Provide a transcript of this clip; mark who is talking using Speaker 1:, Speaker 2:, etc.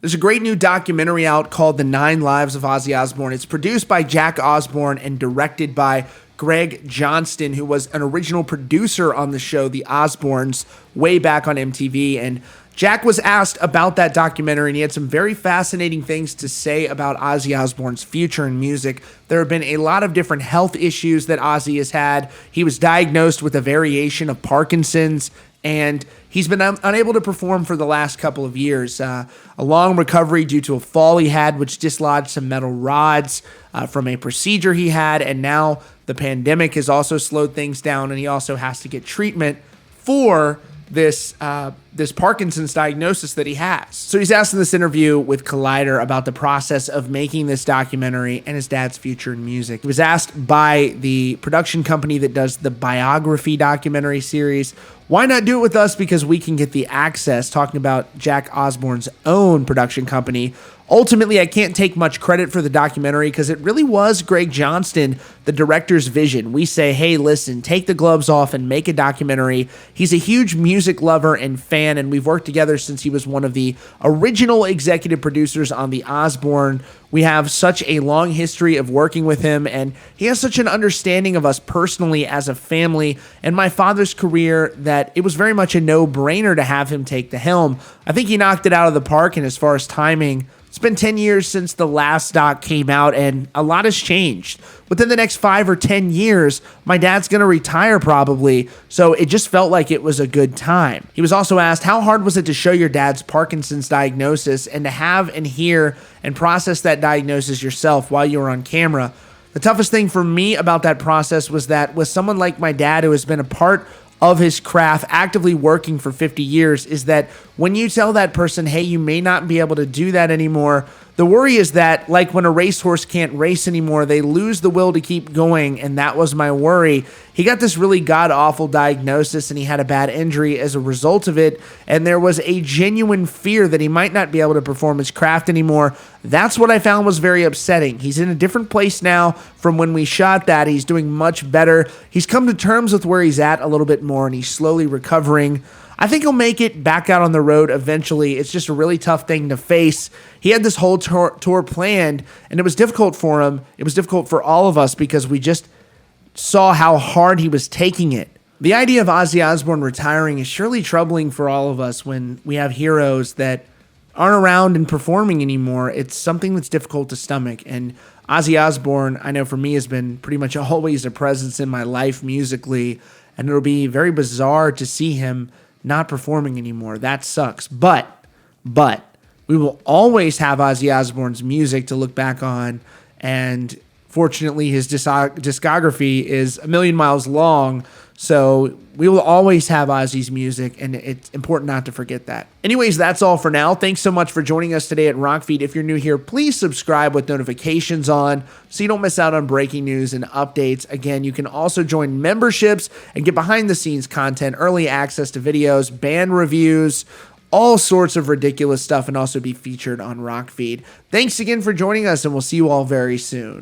Speaker 1: There's a great new documentary out called The 9 Lives of Ozzy Osbourne. It's produced by Jack Osbourne and directed by Greg Johnston, who was an original producer on the show The Osbournes way back on MTV. And Jack was asked about that documentary, and he had some very fascinating things to say about Ozzy Osbourne's future in music. There have been a lot of different health issues that Ozzy has had. He was diagnosed with a variation of Parkinson's, and he's been unable to perform for the last couple of years. A long recovery due to a fall he had, which dislodged some metal rods from a procedure he had, and now the pandemic has also slowed things down, and he also has to get treatment for this Parkinson's diagnosis that he has. So he's asked in this interview with Collider about the process of making this documentary and his dad's future in music. He was asked by the production company that does the biography documentary series, why not do it with us because we can get the access, talking about Jack Osbourne's own production company. Ultimately, I can't take much credit for the documentary because it really was Greg Johnston, the director's vision. We say, hey, listen, take the gloves off and make a documentary. He's a huge music lover and fan, and we've worked together since he was one of the original executive producers on The Osbourne. We have such a long history of working with him, and he has such an understanding of us personally as a family and my father's career that it was very much a no-brainer to have him take the helm. I think he knocked it out of the park, and as far as timing, it's been 10 years since the last doc came out, and a lot has changed. Within the next 5 or 10 years, my dad's going to retire probably, so it just felt like it was a good time. He was also asked, how hard was it to show your dad's Parkinson's diagnosis and to have and hear and process that diagnosis yourself while you were on camera? The toughest thing for me about that process was that with someone like my dad who has been a part of his craft, actively working for 50 years, is that when you tell that person, hey, you may not be able to do that anymore, the worry is that, like when a racehorse can't race anymore, they lose the will to keep going, and that was my worry. He got this really god-awful diagnosis, and he had a bad injury as a result of it, and there was a genuine fear that he might not be able to perform his craft anymore. That's what I found was very upsetting. He's in a different place now from when we shot that. He's doing much better. He's come to terms with where he's at a little bit more, and he's slowly recovering. I think he'll make it back out on the road eventually. It's just a really tough thing to face. He had this whole tour planned, and it was difficult for him. It was difficult for all of us because we just saw how hard he was taking it. The idea of Ozzy Osbourne retiring is surely troubling for all of us when we have heroes that aren't around and performing anymore. It's something that's difficult to stomach. And Ozzy Osbourne, I know for me, has been pretty much always a presence in my life musically, and it'll be very bizarre to see him not performing anymore. That sucks. But we will always have Ozzy Osbourne's music to look back on, and fortunately his discography is a million miles long, so we will always have Ozzy's music, and it's important not to forget that. Anyways, that's all for now. Thanks so much for joining us today at Rockfeed. If you're new here, please subscribe with notifications on so you don't miss out on breaking news and updates. Again, you can also join memberships and get behind-the-scenes content, early access to videos, band reviews, all sorts of ridiculous stuff, and also be featured on Rockfeed. Thanks again for joining us, and we'll see you all very soon.